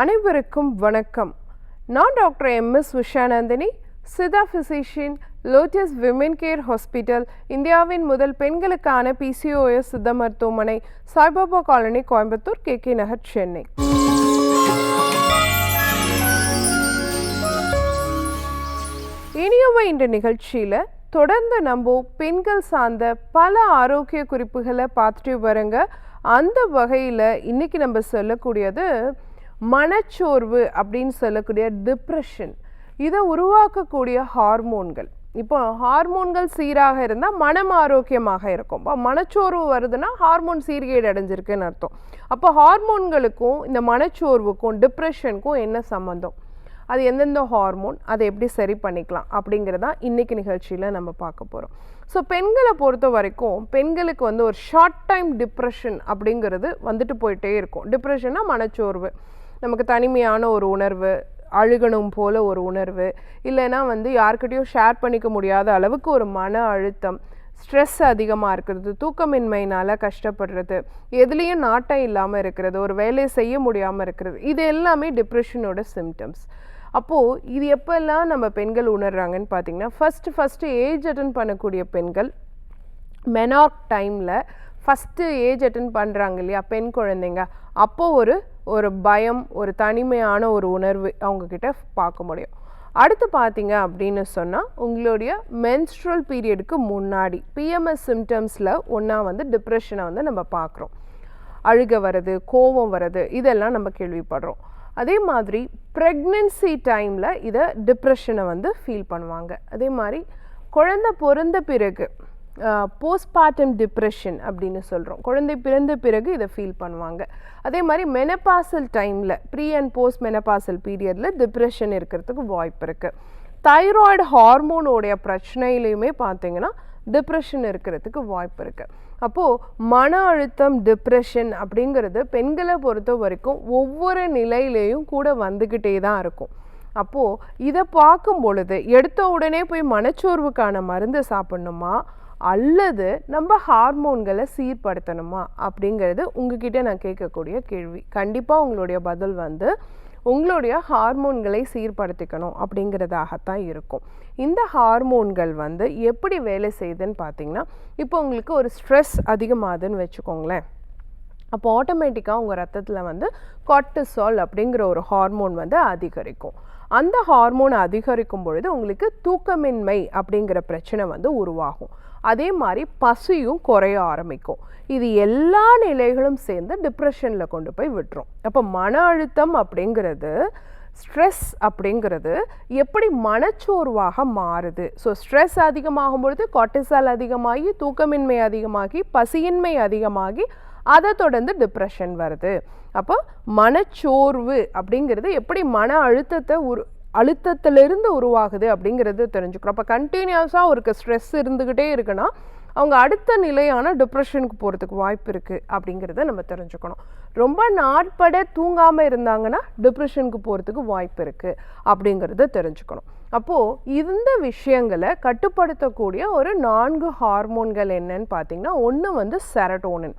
அனைவருக்கும் வணக்கம். நான் doctor M S. Ushanandhini, Siddha physician, Lotus Women Care Hospital, இந்தியாவின் முதல் பெண்களுக்கான PCOS சித்த மருத்துவமனை, சாய்பாபா காலனி, கோயம்புத்தூர், KK நகர், சென்னை. இனியவை இந்த நிகழ்ச்சியில் தொடர்ந்து நம்ம பெண்கள் சார்ந்த பல ஆரோக்கிய குறிப்புகளை பார்த்துட்டு வரங்க. அந்த வகையில் இன்னைக்கு நம்ம சொல்லக்கூடியது மனச்சோர்வு அப்படின்னு சொல்லக்கூடிய டிப்ரெஷன். இதை உருவாக்கக்கூடிய ஹார்மோன்கள். இப்போ ஹார்மோன்கள் சீராக இருந்தால் மனம் ஆரோக்கியமாக இருக்கும். இப்போ மனச்சோர்வு வருதுன்னா ஹார்மோன் சீர்கேடு அடைஞ்சிருக்குன்னு அர்த்தம். அப்போ ஹார்மோன்களுக்கும் இந்த மனச்சோர்வுக்கும் டிப்ரெஷனுக்கும் என்ன சம்மந்தம், அது எந்தெந்த ஹார்மோன், அதை எப்படி சரி பண்ணிக்கலாம் அப்படிங்கிறதான் இன்றைக்கி நிகழ்ச்சியில் நம்ம பார்க்க போகிறோம். ஸோ பெண்களை பொறுத்த வரைக்கும் பெண்களுக்கு ஒரு ஷார்ட் டைம் டிப்ரெஷன் அப்படிங்கிறது வந்துட்டு போயிட்டே இருக்கும். டிப்ரெஷன்னா மனச்சோர்வு, நமக்கு தனிமையான ஒரு உணர்வு, அழுகணும் போல் ஒரு உணர்வு, இல்லைன்னா யார்கிட்டையும் ஷேர் பண்ணிக்க முடியாத அளவுக்கு ஒரு மன அழுத்தம், ஸ்ட்ரெஸ் அதிகமாக இருக்கிறது, தூக்கமின்மையினால் கஷ்டப்படுறது, எதுலேயும் நாட்டம் இல்லாமல் இருக்கிறது, ஒரு வேலையை செய்ய முடியாமல் இருக்கிறது, இது எல்லாமே டிப்ரெஷனோட சிம்டம்ஸ். அப்போது இது எப்போல்லாம் நம்ம பெண்கள் உணர்றாங்கன்னு பார்த்தீங்கன்னா, ஃபஸ்ட்டு ஏஜ் அட்டன் பண்ணக்கூடிய பெண்கள் மெனார்க் டைமில் ஃபஸ்ட்டு ஏஜ் அட்டன் பண்ணுறாங்க இல்லையா பெண் குழந்தைங்க, அப்போது ஒரு பயம், ஒரு தனிமையான ஒரு உணர்வு அவங்கக்கிட்ட பார்க்க முடியும். அடுத்து பார்த்தீங்க அப்படின்னு சொன்னால், உங்களுடைய மென்ஸ்ட்ரல் பீரியடுக்கு முன்னாடி PMS சிம்டம்ஸில் ஒன்றா டிப்ரெஷனை நம்ம பார்க்குறோம். அழுக வர்றது, கோபம் வர்றது, இதெல்லாம் நம்ம கேள்விப்படுறோம். அதே மாதிரி ப்ரெக்னென்சி டைமில் இதை டிப்ரெஷனை ஃபீல் பண்ணுவாங்க. அதே மாதிரி குழந்தை பிறந்த பிறகு போஸ்ட்மார்ட்டம் டிப்ரெஷன் அப்படின்னு சொல்கிறோம். குழந்தை பிறந்த பிறகு இதை ஃபீல் பண்ணுவாங்க. அதே மாதிரி மெனபாசல் டைமில், ப்ரீ அண்ட் போஸ்ட் மெனபாசல் பீரியடில் டிப்ரெஷன் இருக்கிறதுக்கு வாய்ப்பு இருக்குது. தைராய்டு ஹார்மோனோடைய பிரச்சனையிலையுமே பார்த்தீங்கன்னா டிப்ரெஷன் இருக்கிறதுக்கு வாய்ப்பு இருக்குது. அப்போது மன அழுத்தம், டிப்ரெஷன் அப்படிங்கிறது பெண்களை பொறுத்த வரைக்கும் ஒவ்வொரு நிலையிலையும் கூட வந்துக்கிட்டே தான் இருக்கும். அப்போது இதை பார்க்கும் பொழுது எடுத்த உடனே போய் மனச்சோர்வுக்கான மருந்து சாப்பிட்ணுமா அல்லது நம்ம ஹார்மோன்களை சீர்படுத்தணுமா அப்படிங்கிறது உங்ககிட்ட நான் கேட்கக்கூடிய கேள்வி. கண்டிப்பாக உங்களுடைய பதில் உங்களுடைய ஹார்மோன்களை சீர்படுத்திக்கணும் அப்படிங்கிறதாகத்தான் இருக்கும். இந்த ஹார்மோன்கள் எப்படி வேலை செய்யுதுன்னு பார்த்தீங்கன்னா, இப்போ உங்களுக்கு ஒரு ஸ்ட்ரெஸ் அதிகமாகுதுன்னு வச்சுக்கோங்களேன். அப்போ ஆட்டோமேட்டிக்காக உங்கள் ரத்தத்தில் கார்டிசால் அப்படிங்கிற ஒரு ஹார்மோன் அதிகரிக்கும். அந்த ஹார்மோன் அதிகரிக்கும் பொழுது உங்களுக்கு தூக்கமின்மை அப்படிங்கிற பிரச்சனை உருவாகும். அதே மாதிரி பசியும் குறைய ஆரம்பிக்கும். இது எல்லா நிலைகளும் சேர்ந்து டிப்ரெஷனில் கொண்டு போய் விட்டுரும். அப்போ மன அழுத்தம் அப்படிங்கிறது, ஸ்ட்ரெஸ் அப்படிங்கிறது எப்படி மனச்சோர்வாக மாறுது. ஸோ ஸ்ட்ரெஸ் அதிகமாகும் பொழுது கார்டிசால் அதிகமாகி, தூக்கமின்மை அதிகமாகி, பசியின்மை அதிகமாகி, அதை தொடர்ந்து டிப்ரெஷன் வருது. அப்போ மனச்சோர்வு அப்படிங்கிறது எப்படி மன அழுத்தத்திலிருந்து உருவாகுது அப்படிங்கிறது தெரிஞ்சுக்கிறோம். அப்போ கண்டினியூஸாக ஒரு ஸ்ட்ரெஸ் இருந்துக்கிட்டே இருக்குன்னா அவங்க அடுத்த நிலையான டிப்ரெஷனுக்கு போகிறதுக்கு வாய்ப்பு இருக்குது அப்படிங்கிறத நம்ம தெரிஞ்சுக்கணும். ரொம்ப நாட்பட தூங்காமல் இருந்தாங்கன்னா டிப்ரெஷனுக்கு போகிறதுக்கு வாய்ப்பு இருக்குது அப்படிங்கிறத தெரிஞ்சுக்கணும். அப்போது இந்த விஷயங்களை கட்டுப்படுத்தக்கூடிய ஒரு 4 ஹார்மோன்கள் என்னன்னு பார்த்தீங்கன்னா, ஒன்று செரட்டோனின்.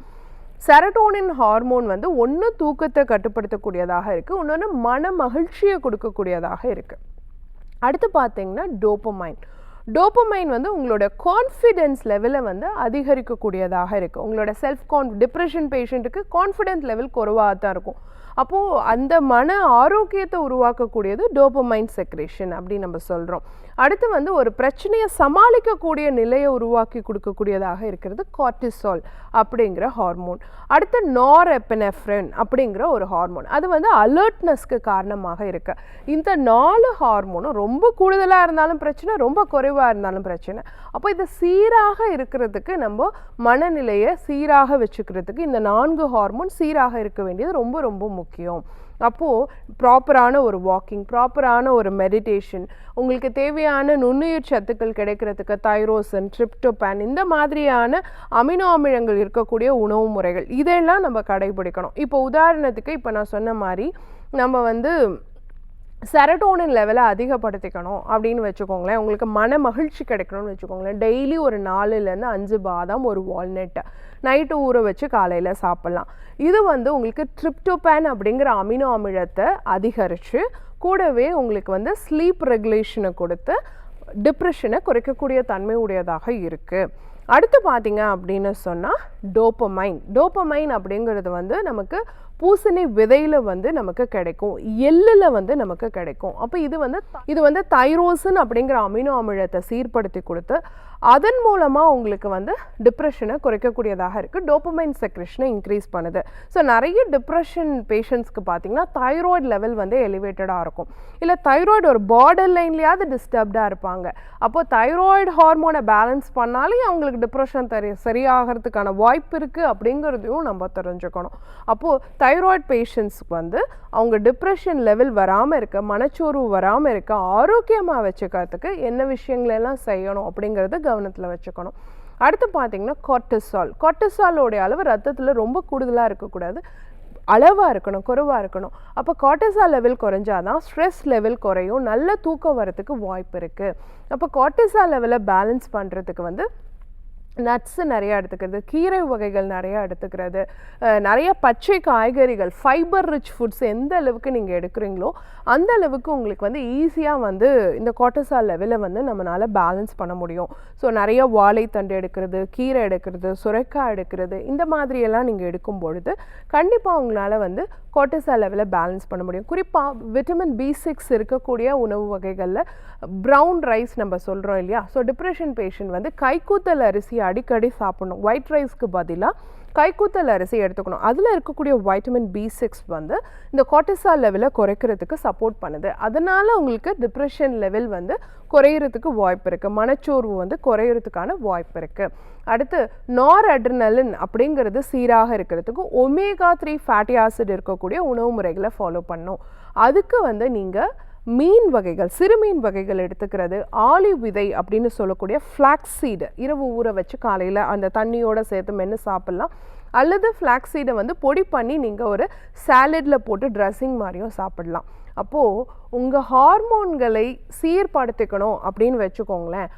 செரட்டோனின் ஹார்மோன் ஒன்று தூக்கத்தை கட்டுப்படுத்தக்கூடியதாக இருக்குது, இன்னொன்று மன மகிழ்ச்சியை கொடுக்கக்கூடியதாக இருக்குது. அடுத்து பார்த்தீங்கன்னா டோபமைன். டோபமைன் உங்களோட கான்ஃபிடென்ஸ் லெவலை அதிகரிக்கக்கூடியதாக இருக்குது. உங்களோட டிப்ரெஷன் பேஷண்ட்டுக்கு கான்ஃபிடென்ஸ் லெவல் குறைவாக தான் இருக்கும். அப்போது அந்த மன ஆரோக்கியத்தை உருவாக்கக்கூடியது டோபமைன் செக்ரேஷன் அப்படின்னு நம்ம சொல்கிறோம். அடுத்து ஒரு பிரச்சனையை சமாளிக்கக்கூடிய நிலையை உருவாக்கி கொடுக்கக்கூடியதாக இருக்கிறது கார்டிசால் அப்படிங்கிற ஹார்மோன். அடுத்து நாரெப்பினெஃப்ரின் அப்படிங்கிற ஒரு ஹார்மோன், அது அலர்ட்னஸ்க்கு காரணமாக இருக்கு. இந்த 4 ஹார்மோனும் ரொம்ப கூடுதலாக இருந்தாலும் பிரச்சனை, ரொம்ப குறைவாக இருந்தாலும் பிரச்சனை. அப்போ இது சீராக இருக்கிறதுக்கு, நம்ம மனநிலையை சீராக வச்சுக்கிறதுக்கு இந்த 4 ஹார்மோன் சீராக இருக்க வேண்டியது ரொம்ப ரொம்ப முக்கியம். அப்போது ப்ராப்பரான ஒரு வாக்கிங், ப்ராப்பரான ஒரு மெடிடேஷன், உங்களுக்கு தேவையான நுண்ணுயிர் சத்துக்கள் கிடைக்கிறதுக்கு தைரோசின், ட்ரிப்டோபான், இந்த மாதிரியான அமினோ அமிலங்கள் இருக்கக்கூடிய உணவு முறைகள், இதெல்லாம் நம்ம கடைபிடிக்கணும். இப்போ உதாரணத்துக்கு இப்போ நான் சொன்ன மாதிரி நம்ம செரட்டோனின் லெவலை அதிகப்படுத்திக்கணும் அப்படின்னு வச்சுக்கோங்களேன். உங்களுக்கு மன மகிழ்ச்சி கிடைக்கணும்னு வச்சுக்கோங்களேன். டெய்லி ஒரு 4லேருந்து 5 பாதாம், ஒரு வால்நட் நைட்டு ஊற வச்சு காலையில் சாப்பிட்லாம். இது வந்து உங்களுக்கு ட்ரிப்டோபேன் அப்படிங்கிற அமினோ அமிலத்தை அதிகரித்து கூடவே உங்களுக்கு வந்து ஸ்லீப் ரெகுலேஷனை கொடுத்து டிப்ரெஷனை குறைக்கக்கூடிய தன்மை உடையதாக இருக்குது. அடுத்து பார்த்தீங்க அப்படின்னு சொன்னால் டோப்பமைன் அப்படிங்கிறது வந்து நமக்கு பூசணி விதையில் வந்து நமக்கு கிடைக்கும், எள்ளில் வந்து நமக்கு கிடைக்கும். அப்போ இது வந்து தைரோசின் அப்படிங்கிற அமினோ அமிலத்தை சீர்படுத்தி கொடுத்து அதன் மூலமாக உங்களுக்கு வந்து டிப்ரெஷனை குறைக்கக்கூடியதாக இருக்குது. டோப்பமைன் செக்ரெஷனை இன்க்ரீஸ் பண்ணுது. ஸோ நிறைய டிப்ரெஷன் பேஷண்ட்ஸ்க்கு பார்த்தீங்கன்னா தைராய்டு லெவல் வந்து எலிவேட்டடாக இருக்கும், இல்லை தைராய்டு ஒரு பார்டர் லைன்லேயாவது டிஸ்டர்ப்டாக இருப்பாங்க. அப்போது தைராய்டு ஹார்மோனை பேலன்ஸ் பண்ணாலே அவங்களுக்கு டிப்ரெஷன் சரியாகிறதுக்கான வாய்ப்பு இருக்குது அப்படிங்கிறதையும் நம்ம தெரிஞ்சுக்கணும். அப்போது தைராய்டு பேஷண்ட்ஸ்க்கு வந்து அவங்க டிப்ரெஷன் லெவல் வராமல் இருக்க, மனச்சோர்வு வராமல் இருக்க, ஆரோக்கியமாக வச்சுக்கிறதுக்கு என்ன விஷயங்களெல்லாம் செய்யணும் அப்படிங்கிறது கவனத்தில் வச்சுக்கணும். அடுத்து பார்த்தீங்கன்னா கார்டிசாலோடைய அளவு ரத்தத்தில் ரொம்ப கூடுதலாக இருக்கக்கூடாது, அளவாக இருக்கணும், குறைவாக இருக்கணும். அப்போ கார்டிசால் லெவல் குறைஞ்சாதான் ஸ்ட்ரெஸ் லெவல் குறையும், நல்ல தூக்கம் வரத்துக்கு வாய்ப்பு இருக்குது. அப்போ கார்டிசால் லெவலை பேலன்ஸ் பண்ணுறதுக்கு வந்து நட்ஸு நிறையா எடுத்துக்கிறது, கீரை வகைகள் நிறையா எடுத்துக்கிறது, நிறைய பச்சை காய்கறிகள், ஃபைபர் ரிச் ஃபுட்ஸ் எந்த அளவுக்கு நீங்கள் எடுக்கிறீங்களோ அந்த அளவுக்கு உங்களுக்கு வந்து ஈஸியாக வந்து இந்த கார்டிசால் லெவலை வந்து நம்மளால் பேலன்ஸ் பண்ண முடியும். ஸோ நிறைய வாழைத்தண்டு எடுக்கிறது, கீரை எடுக்கிறது, சுரைக்காய் எடுக்கிறது, இந்த மாதிரியெல்லாம் நீங்கள் எடுக்கும் பொழுது கண்டிப்பாக உங்களால் வந்து கார்டிசால் லெவலை பேலன்ஸ் பண்ண முடியும். குறிப்பாக விட்டமின் B6 இருக்கக்கூடிய உணவு வகைகளில் ப்ரௌன் ரைஸ் நம்ம சொல்கிறோம் இல்லையா. ஸோ டிப்ரெஷன் பேஷண்ட் வந்து கைக்கூத்தல் அரிசி அடிக்கடி சாப்பிடணும். ஒயிட் ரைஸ்க்கு பதிலாக கைக்கூத்தல் அரிசி எடுத்துக்கணும். அதில் இருக்கக்கூடிய வைட்டமின் B6 வந்து இந்த கார்டிசால் லெவலை குறைக்கிறதுக்கு சப்போர்ட் பண்ணுது. அதனால் உங்களுக்கு டிப்ரெஷன் லெவல் வந்து குறையிறதுக்கு வாய்ப்பு இருக்குது, மனச்சோர்வு வந்து குறையிறதுக்கான வாய்ப்பு இருக்குது. அடுத்து நார் அட்ரினலின் அப்படிங்கிறது சீராக இருக்கிறதுக்கு omega-3 ஃபேட்டி ஆசிட் இருக்கக்கூடிய உணவு முறைகளை ஃபாலோ பண்ணணும். அதுக்கு வந்து நீங்கள் மீன் வகைகள், சிறுமீன் வகைகள் எடுத்துக்கிறது, ஆலிவ் விதை அப்படின்னு சொல்லக்கூடிய ஃப்ளாக்ஸ் சீடு இரவு ஊற வச்சு காலையில் அந்த தண்ணியோடு சேர்த்து மென்று சாப்பிட்லாம். அல்லது ஃப்ளாக்ஸ் சீடை வந்து பொடி பண்ணி நீங்கள் ஒரு சாலடில் போட்டு ட்ரெஸ்ஸிங் மாதிரியும் சாப்பிடலாம். அப்போது உங்கள் ஹார்மோன்களை சீர்படுத்திக்கணும் அப்படின்னு வச்சுக்கோங்களேன்.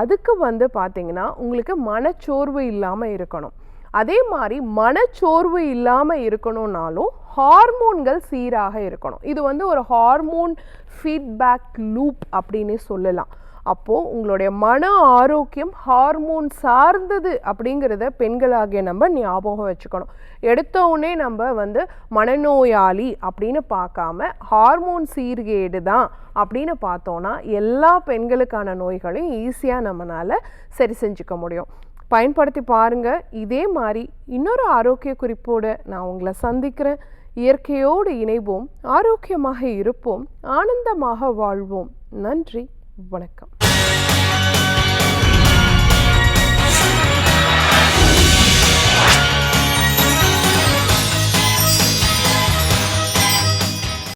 அதுக்கு வந்து பார்த்திங்கன்னா உங்களுக்கு மனச்சோர்வு இல்லாமல் இருக்கணும். அதே மாதிரி மனச்சோர்வு இல்லாமல் இருக்கணும்னாலும் ஹார்மோன்கள் சீராக இருக்கணும். இது வந்து ஒரு ஹார்மோன் ஃபீட்பேக் லூப் அப்படின்னு சொல்லலாம். அப்போது உங்களுடைய மன ஆரோக்கியம் ஹார்மோன் சார்ந்தது அப்படிங்கிறத பெண்களாகிய நம்ம ஞாபகம் வச்சுக்கணும். எடுத்தவுடனே நம்ம வந்து மனநோயாளி அப்படின்னு பார்க்காம ஹார்மோன் சீர்கேடு தான் அப்படின்னு பார்த்தோன்னா எல்லா பெண்களுக்கான நோய்களையும் ஈஸியாக நம்மளால் சரி செஞ்சுக்க முடியும். பயன்படுத்தி பாருங்கள். இதே மாதிரி இன்னொரு ஆரோக்கிய குறிப்போடு நான் உங்களை சந்திக்கிறேன். இயற்கையோடு இணைவோம், ஆரோக்கியமாக இருப்போம், ஆனந்தமாக வாழ்வோம். நன்றி, வணக்கம்.